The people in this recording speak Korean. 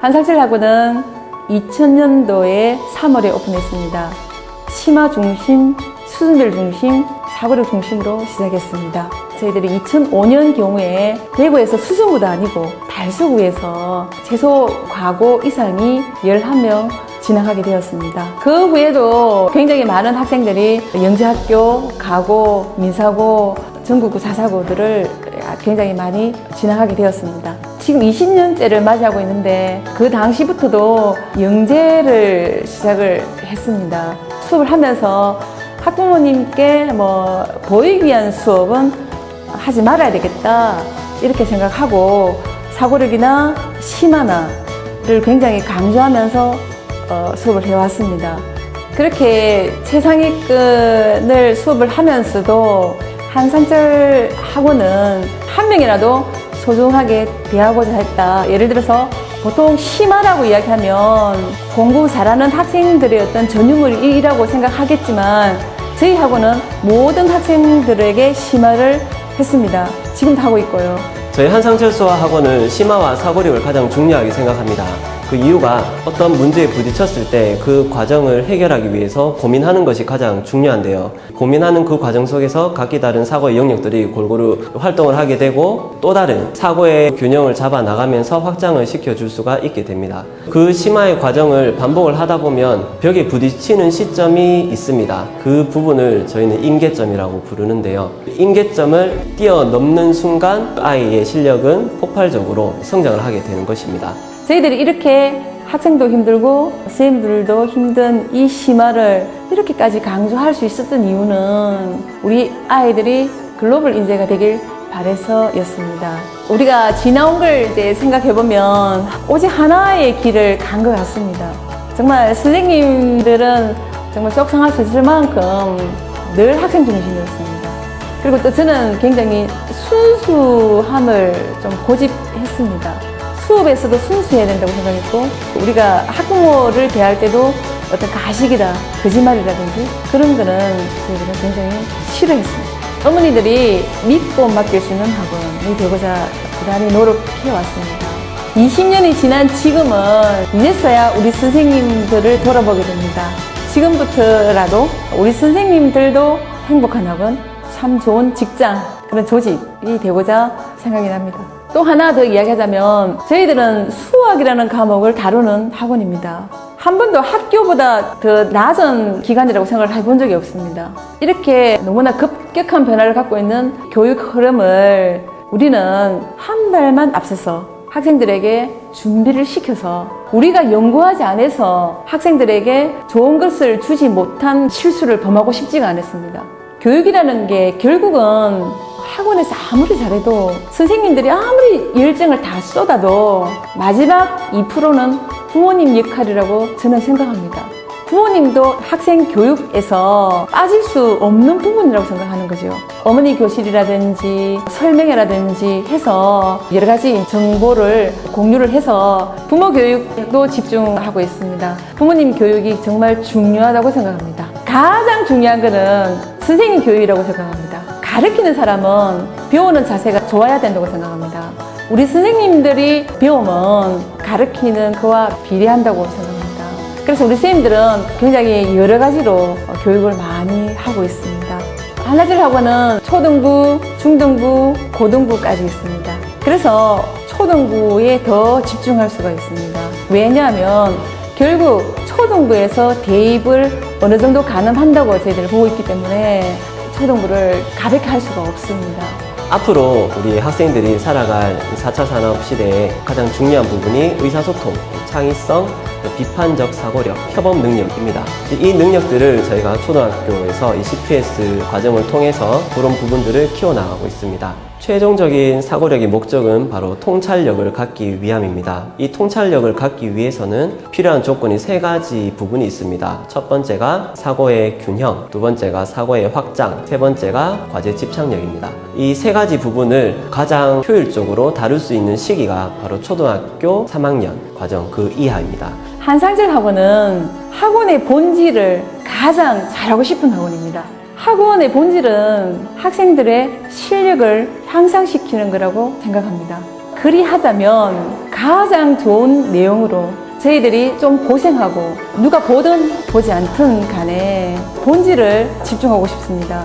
한상철학원은 2000년도에 3월에 오픈했습니다. 심화 중심, 수준별 중심, 사고력 중심으로 시작했습니다. 저희들이 2005년 경우에 대구에서 수성구도 아니고 달서구에서 최소 과고 이상이 11명 진학하게 되었습니다. 그 후에도 굉장히 많은 학생들이 영재학교, 가고, 민사고, 전국구 사사고들을 굉장히 많이 진학하게 되었습니다. 지금 20년째를 맞이하고 있는데 그 당시부터도 영재를 시작을 했습니다. 수업을 하면서 학부모님께 보이기 위한 수업은 하지 말아야 되겠다 이렇게 생각하고 사고력이나 심화나를 굉장히 강조하면서 수업을 해왔습니다. 그렇게 최상위권을 수업을 하면서도 한상철 학원은 한 명이라도 소중하게 대하고자 했다. 예를 들어서 보통 심화라고 이야기하면 공부 잘하는 학생들의 어떤 전유물이라고 생각하겠지만 저희 학원은 모든 학생들에게 심화를 했습니다. 지금도 하고 있고요. 저희 한상철 수화 학원은 심화와 사고력을 가장 중요하게 생각합니다. 그 이유가 어떤 문제에 부딪혔을 때 그 과정을 해결하기 위해서 고민하는 것이 가장 중요한데요. 고민하는 그 과정 속에서 각기 다른 사고의 영역들이 골고루 활동을 하게 되고 또 다른 사고의 균형을 잡아 나가면서 확장을 시켜줄 수가 있게 됩니다. 그 심화의 과정을 반복을 하다 보면 벽에 부딪히는 시점이 있습니다. 그 부분을 저희는 임계점이라고 부르는데요. 임계점을 뛰어넘는 순간 아이의 실력은 폭발적으로 성장을 하게 되는 것입니다. 저희들이 이렇게 학생도 힘들고 선생님들도 힘든 이 심화를 이렇게까지 강조할 수 있었던 이유는 우리 아이들이 글로벌 인재가 되길 바래서였습니다. 우리가 지나온 걸 이제 생각해보면 오직 하나의 길을 간 것 같습니다. 정말 선생님들은 정말 속상할 수 있을 만큼 늘 학생 중심이었습니다. 그리고 또 저는 굉장히 순수함을 좀 고집했습니다. 수업에서도 순수해야 된다고 생각했고 우리가 학부모를 대할 때도 어떤 가식이다, 거짓말이라든지 그런 거는 저희들은 굉장히 싫어했습니다. 어머니들이 믿고 맡길 수 있는 학원이 되고자 부단히 노력해왔습니다. 20년이 지난 지금은 이제서야 우리 선생님들을 돌아보게 됩니다. 지금부터라도 우리 선생님들도 행복한 학원, 참 좋은 직장, 그런 조직이 되고자 생각이 납니다. 또 하나 더 이야기하자면 저희들은 수학이라는 과목을 다루는 학원입니다. 한 번도 학교보다 더 낮은 기간이라고 생각을 해본 적이 없습니다. 이렇게 너무나 급격한 변화를 갖고 있는 교육 흐름을 우리는 한 발만 앞서서 학생들에게 준비를 시켜서 우리가 연구하지 않아서 학생들에게 좋은 것을 주지 못한 실수를 범하고 싶지가 않았습니다. 교육이라는 게 결국은 학원에서 아무리 잘해도 선생님들이 아무리 열정을 다 쏟아도 마지막 2%는 부모님 역할이라고 저는 생각합니다. 부모님도 학생 교육에서 빠질 수 없는 부분이라고 생각하는 거죠. 어머니 교실이라든지 설명회라든지 해서 여러 가지 정보를 공유를 해서 부모 교육도 집중하고 있습니다. 부모님 교육이 정말 중요하다고 생각합니다. 가장 중요한 거는 선생님 교육이라고 생각합니다. 가르치는 사람은 배우는 자세가 좋아야 된다고 생각합니다. 우리 선생님들이 배우면 가르치는 그와 비례한다고 생각합니다. 그래서 우리 선생님들은 굉장히 여러 가지로 교육을 많이 하고 있습니다. 한상철 학원은 초등부, 중등부, 고등부까지 있습니다. 그래서 초등부에 더 집중할 수가 있습니다. 왜냐하면 결국 초등부에서 대입을 어느 정도 가능한다고 저희들이 보고 있기 때문에 초등부를 가볍게 할 수가 없습니다. 앞으로 우리 학생들이 살아갈 4차 산업 시대의 가장 중요한 부분이 의사소통, 창의성, 비판적 사고력, 협업 능력입니다. 이 능력들을 저희가 초등학교에서 이 CPS 과정을 통해서 그런 부분들을 키워나가고 있습니다. 최종적인 사고력의 목적은 바로 통찰력을 갖기 위함입니다. 이 통찰력을 갖기 위해서는 필요한 조건이 3가지 부분이 있습니다. 첫 번째가 사고의 균형, 두 번째가 사고의 확장, 세 번째가 과제 집착력입니다. 이 3가지 부분을 가장 효율적으로 다룰 수 있는 시기가 바로 초등학교 3학년 과정 그 이하입니다. 한상철 학원은 학원의 본질을 가장 잘하고 싶은 학원입니다. 학원의 본질은 학생들의 실력을 향상시키는 거라고 생각합니다. 그리하자면 가장 좋은 내용으로 저희들이 좀 고생하고 누가 보든 보지 않든 간에 본질을 집중하고 싶습니다.